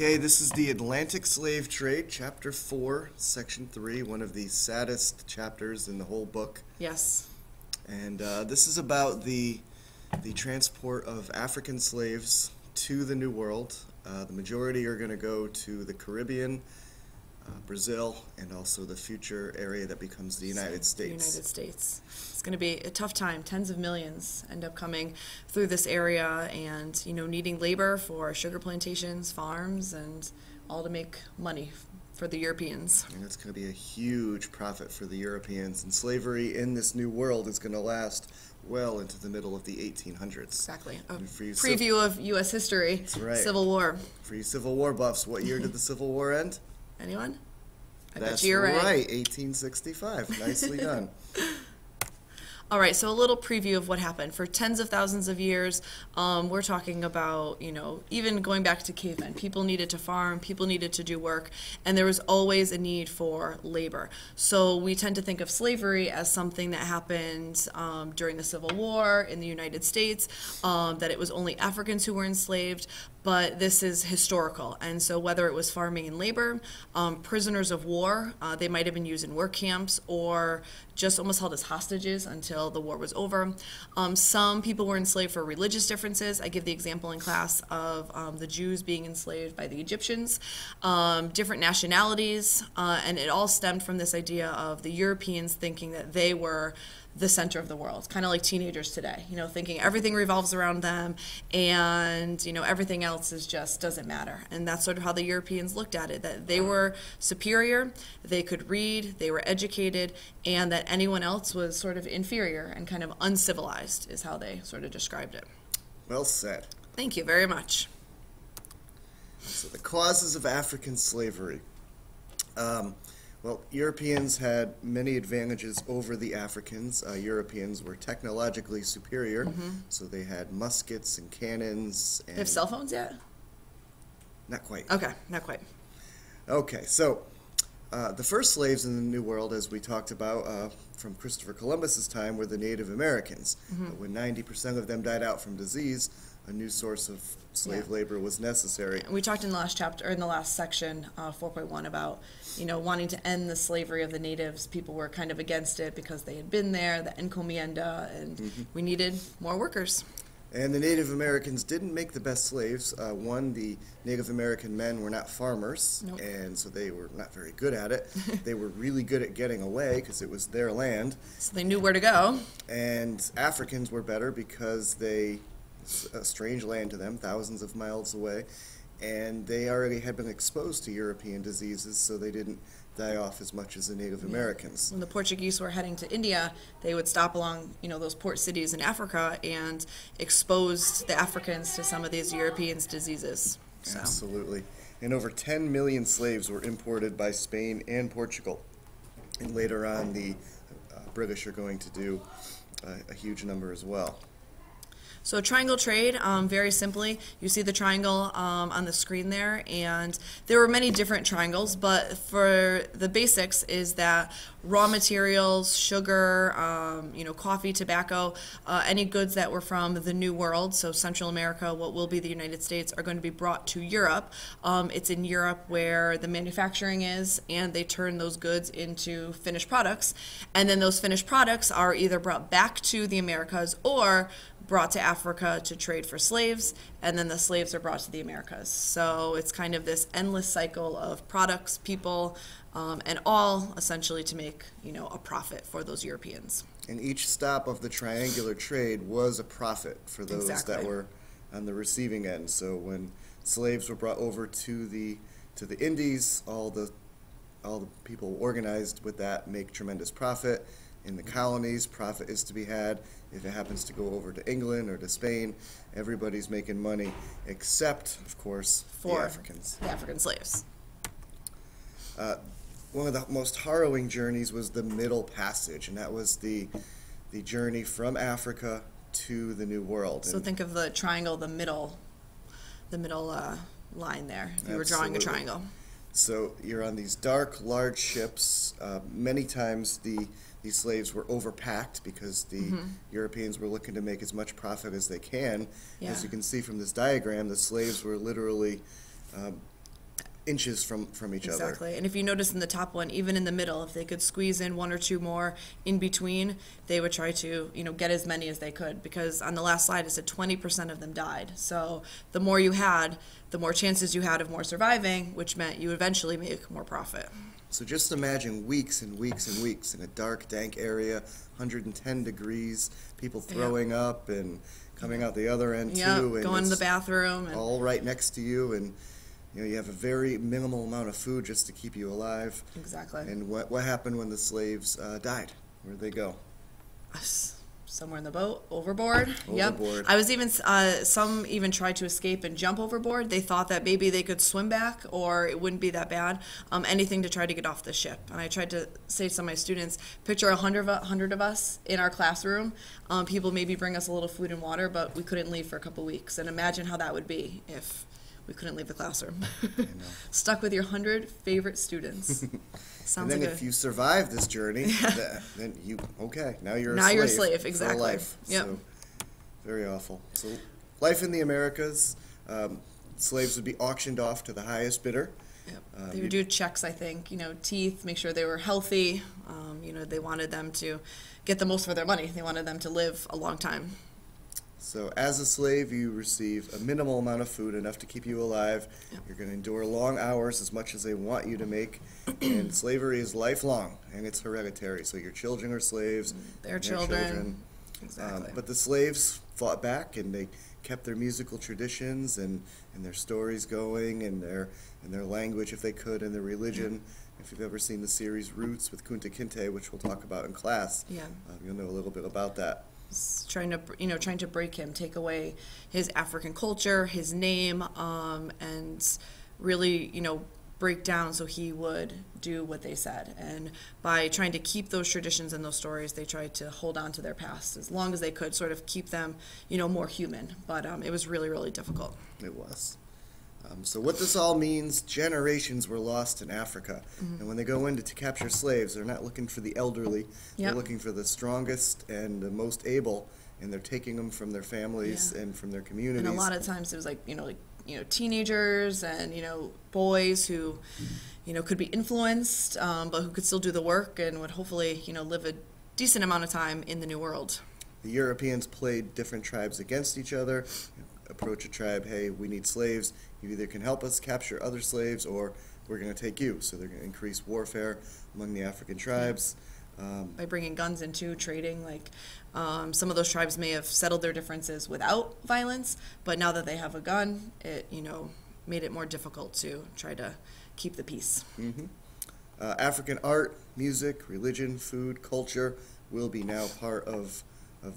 Okay, this is the Atlantic Slave Trade, Chapter 4, Section 3, one of the saddest chapters in the whole book. Yes. And this is about the transport of African slaves to the New World. The majority are going to go to the Caribbean, Brazil, and also the future area that becomes the United States. The United States. It's going to be a tough time. Tens of millions end up coming through this area and, needing labor for sugar plantations, farms, and all to make money for the Europeans. And it's going to be a huge profit for the Europeans. And slavery in this new world is going to last well into the middle of the 1800s. Exactly. A preview of U.S. history. That's right. Civil War. For you Civil War buffs, what year did the Civil War end? Anyone? That's you're right, 1865. Nicely done. All right, so a little preview of what happened. For tens of thousands of years, we're talking about, even going back to cavemen. People needed to farm, people needed to do work, and there was always a need for labor. So we tend to think of slavery as something that happened during the Civil War in the United States, that it was only Africans who were enslaved, but this is historical. And so whether it was farming and labor, prisoners of war, they might have been used in work camps or just almost held as hostages until the war was over. Some people were enslaved for religious differences. I give the example in class of the Jews being enslaved by the Egyptians, different nationalities, and it all stemmed from this idea of the Europeans thinking that they were the center of the world, kind of like teenagers today, thinking everything revolves around them and, everything else is just doesn't matter. And that's sort of how the Europeans looked at it, that they were superior, they could read, they were educated, and that anyone else was sort of inferior and kind of uncivilized is how they sort of described it. Well said. Thank you very much. So the causes of African slavery. Well, Europeans had many advantages over the Africans. Europeans were technologically superior, so they had muskets and cannons. And They have cell phones yet? Not quite. Okay, not quite. Okay, so the first slaves in the New World, as we talked about from Christopher Columbus's time, were the Native Americans. But when 90% of them died out from disease, a new source of slave labor was necessary. We talked in the last chapter, or in the last section, 4.1, about wanting to end the slavery of the natives. People were kind of against it because they had been there, the encomienda, and we needed more workers. And the Native Americans didn't make the best slaves. One, the Native American men were not farmers, and so they were not very good at it. They were really good at getting away because it was their land. So they knew where to go. And Africans were better because a strange land to them, thousands of miles away, and they already had been exposed to European diseases, so they didn't die off as much as the Native Americans. When the Portuguese were heading to India, they would stop along, those port cities in Africa and expose the Africans to some of these Europeans' diseases. So. Absolutely. And over 10 million slaves were imported by Spain and Portugal. And later on, the British are going to do a huge number as well. So triangle trade, very simply, you see the triangle on the screen there, and there were many different triangles, but for the basics is that raw materials, sugar, coffee, tobacco, any goods that were from the New World, so Central America, what will be the United States, are going to be brought to Europe. It's in Europe where the manufacturing is, and they turn those goods into finished products, and then those finished products are either brought back to the Americas or brought to Africa to trade for slaves, and then the slaves are brought to the Americas. So it's kind of this endless cycle of products, people, and all essentially to make, a profit for those Europeans. And each stop of the triangular trade was a profit for those that were on the receiving end. So when slaves were brought over to the Indies, all the people organized with that make tremendous profit. In the colonies, profit is to be had. If it happens to go over to England or to Spain, everybody's making money except, of course, the Africans. The African slaves. One of the most harrowing journeys was the Middle Passage, and that was the journey from Africa to the New World. So think of the triangle, the middle line there. You were drawing a triangle. So you're on these dark, large ships. Many times these slaves were overpacked because the Europeans were looking to make as much profit as they can. As you can see from this diagram, the slaves were literally inches from each other. Exactly. And if you notice in the top one, even in the middle, if they could squeeze in one or two more in between, they would try to, get as many as they could. Because on the last slide, it said 20% of them died. So the more you had, the more chances you had of more surviving, which meant you eventually make more profit. So just imagine weeks and weeks and weeks in a dark, dank area, 110 degrees, people throwing up and coming out the other end too. And going to the bathroom. And all right next to you, and you have a very minimal amount of food just to keep you alive. Exactly. And what happened when the slaves died? Where'd they go? Somewhere in the boat, overboard. Overboard. Yep. I was even, some even tried to escape and jump overboard. They thought that maybe they could swim back or it wouldn't be that bad. Anything to try to get off the ship. And I tried to say to some of my students, picture 100 of us in our classroom. People maybe bring us a little food and water, but we couldn't leave for a couple weeks. And imagine how that would be if we couldn't leave the classroom. Stuck with your 100 favorite students. Sounds and then like if you survive this journey, then now you're a slave, exactly. For life. Yep. So, very awful. So life in the Americas, slaves would be auctioned off to the highest bidder. Yep. They would do checks, I think, teeth, make sure they were healthy. They wanted them to get the most for their money. They wanted them to live a long time. So as a slave, you receive a minimal amount of food, enough to keep you alive. Yep. You're going to endure long hours, as much as they want you to make. And slavery is lifelong, and it's hereditary. So your children are slaves. Their children. Exactly. But the slaves fought back, and they kept their musical traditions and their stories going, and their language, if they could, and their religion. If you've ever seen the series Roots with Kunta Kinte, which we'll talk about in class, you'll know a little bit about that. Trying to break him, take away his African culture, his name, and really, break down so he would do what they said. And by trying to keep those traditions and those stories, they tried to hold on to their past as long as they could, sort of keep them, more human. But it was really, really difficult. It was. So what this all means, generations were lost in Africa. And when they go in to capture slaves, they're not looking for the elderly. They're looking for the strongest and the most able, and they're taking them from their families and from their communities. And a lot of times it was like teenagers and, boys who, could be influenced, but who could still do the work and would hopefully, live a decent amount of time in the New World. The Europeans played different tribes against each other. Approach a tribe, hey, we need slaves. You either can help us capture other slaves, or we're going to take you. So they're going to increase warfare among the African tribes. By bringing guns into trading, some of those tribes may have settled their differences without violence, but now that they have a gun, it made it more difficult to try to keep the peace. African art, music, religion, food, culture will be now part of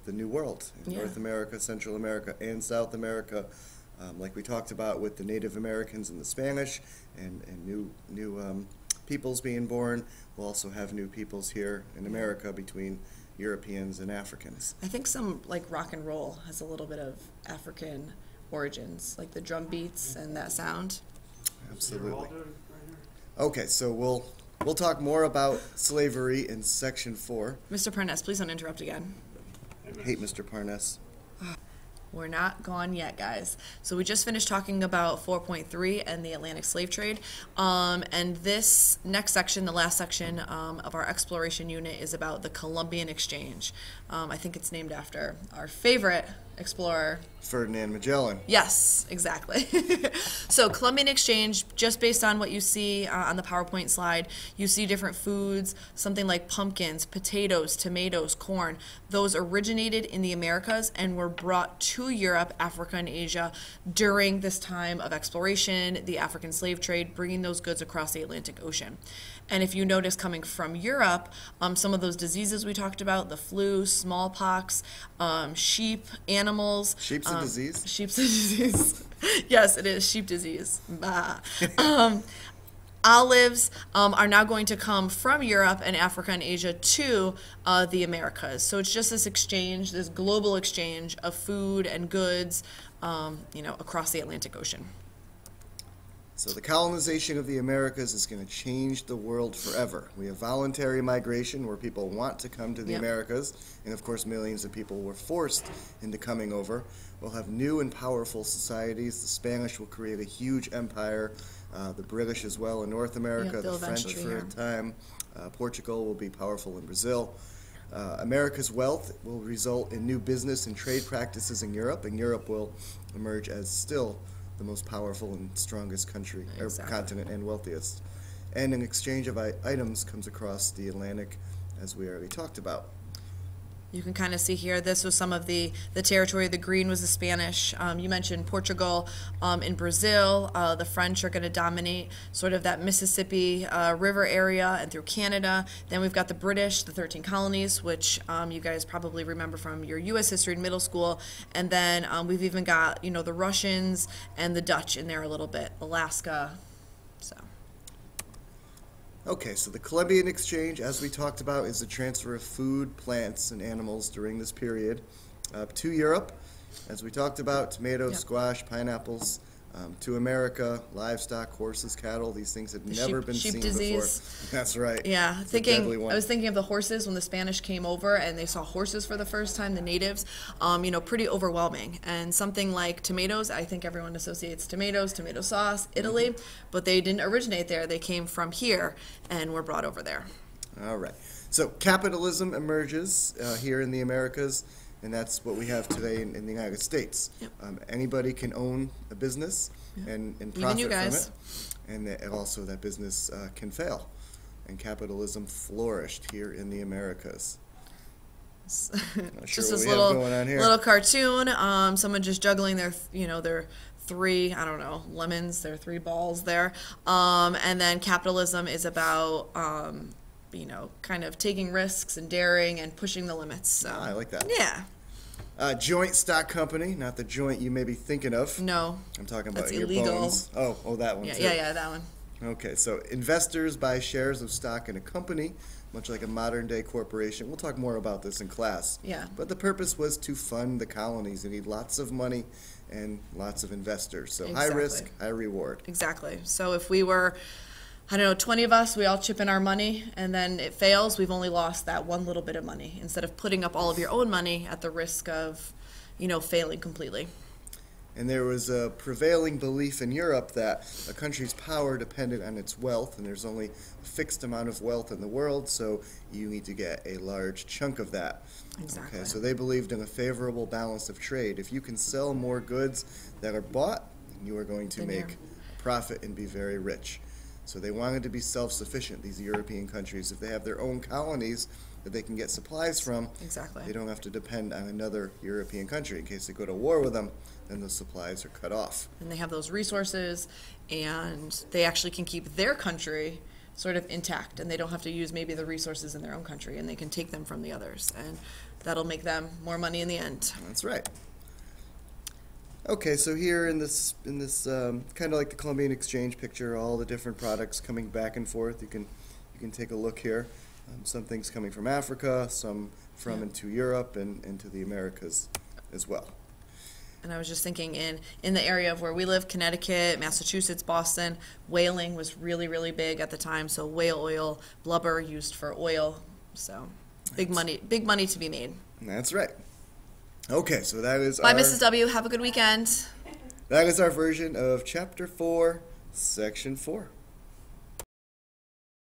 the New World in North America, Central America, and South America. Like we talked about with the Native Americans and the Spanish, and new peoples being born, we'll also have new peoples here in America between Europeans and Africans. I think some rock and roll has a little bit of African origins, like the drum beats and that sound. Absolutely. Okay, so we'll talk more about slavery in section 4. Mr. Parnes, please don't interrupt again. Hate Mr. Parnes. We're not gone yet, guys. So we just finished talking about 4.3 and the Atlantic slave trade. And this next section, the last section of our exploration unit, is about the Columbian Exchange. I think it's named after our favorite explorer, Ferdinand Magellan. Yes, exactly. So Columbian Exchange, just based on what you see on the PowerPoint slide, you see different foods, something like pumpkins, potatoes, tomatoes, corn. Those originated in the Americas and were brought to Europe, Africa, and Asia during this time of exploration, the African slave trade, bringing those goods across the Atlantic Ocean. And if you notice coming from Europe, some of those diseases we talked about, the flu, smallpox, sheep, animals. Sheep's a disease? Sheep's a disease. Yes, it is sheep disease. Bah. Olives are now going to come from Europe and Africa and Asia to the Americas. So it's just this exchange, this global exchange of food and goods, across the Atlantic Ocean. So the colonization of the Americas is going to change the world forever. We have voluntary migration where people want to come to the Americas, and of course millions of people were forced into coming over. We'll have new and powerful societies. The Spanish will create a huge empire, the British as well in North America, the French for a time. Portugal will be powerful in Brazil. America's wealth will result in new business and trade practices in Europe, and Europe will emerge as still the most powerful and strongest country, or continent, and wealthiest. And an exchange of items comes across the Atlantic, as we already talked about. You can kind of see here, this was some of the territory. The green was the Spanish. You mentioned Portugal. In Brazil, the French are going to dominate sort of that Mississippi River area and through Canada. Then we've got the British, the 13 colonies, which you guys probably remember from your U.S. history in middle school. And then we've even got, you know, the Russians and the Dutch in there a little bit, Alaska. So. Okay, so the Columbian Exchange, as we talked about, is the transfer of food, plants, and animals during this period to Europe. As we talked about, tomatoes, squash, pineapples, to America, livestock, horses, cattle, these things had never been seen before. That's right. Yeah, I was thinking of the horses when the Spanish came over and they saw horses for the first time, the natives, you know, pretty overwhelming. And something like tomatoes, I think everyone associates tomatoes, tomato sauce, Italy, but they didn't originate there. They came from here and were brought over there. All right. So capitalism emerges here in the Americas, and that's what we have today in the United States. Anybody can own a business and profit from it, and also that business can fail. And capitalism flourished here in the Americas. Not sure just what this we have going on here. little cartoon, someone just juggling their, you know, their three, I don't know, lemons, their three balls there. And then capitalism is about, you know, kind of taking risks and daring and pushing the limits. So. I like that. Yeah. Joint stock company, not the joint you may be thinking of. No. I'm talking about That's your illegal. bones. Oh, that one too. Yeah, that one. Okay, so investors buy shares of stock in a company, much like a modern-day corporation. We'll talk more about this in class. Yeah. But the purpose was to fund the colonies. They need lots of money and lots of investors. So high risk, high reward. Exactly. So if we were, I don't know, 20 of us, we all chip in our money, and then it fails, we've only lost that one little bit of money, instead of putting up all of your own money at the risk of, you know, failing completely. And there was a prevailing belief in Europe that a country's power depended on its wealth, and there's only a fixed amount of wealth in the world, so you need to get a large chunk of that. Exactly. Okay, so they believed in a favorable balance of trade. If you can sell more goods that are bought, you are going to make a profit and be very rich. So they wanted to be self-sufficient, these European countries. If they have their own colonies that they can get supplies from, they don't have to depend on another European country. In case they go to war with them, then those supplies are cut off. And they have those resources, and they actually can keep their country sort of intact, and they don't have to use maybe the resources in their own country, and they can take them from the others, and that'll make them more money in the end. That's right. Okay, so here in this kind of like the Columbian Exchange picture, all the different products coming back and forth. You can take a look here. Some things coming from Africa, some from into Europe and into the Americas as well. And I was just thinking in the area of where we live, Connecticut, Massachusetts, Boston, whaling was really, really big at the time. So whale oil, blubber used for oil. So big money to be made. That's right. Okay, so that is Bye, Mrs. W. Have a good weekend. That is our version of Chapter 4, Section 4.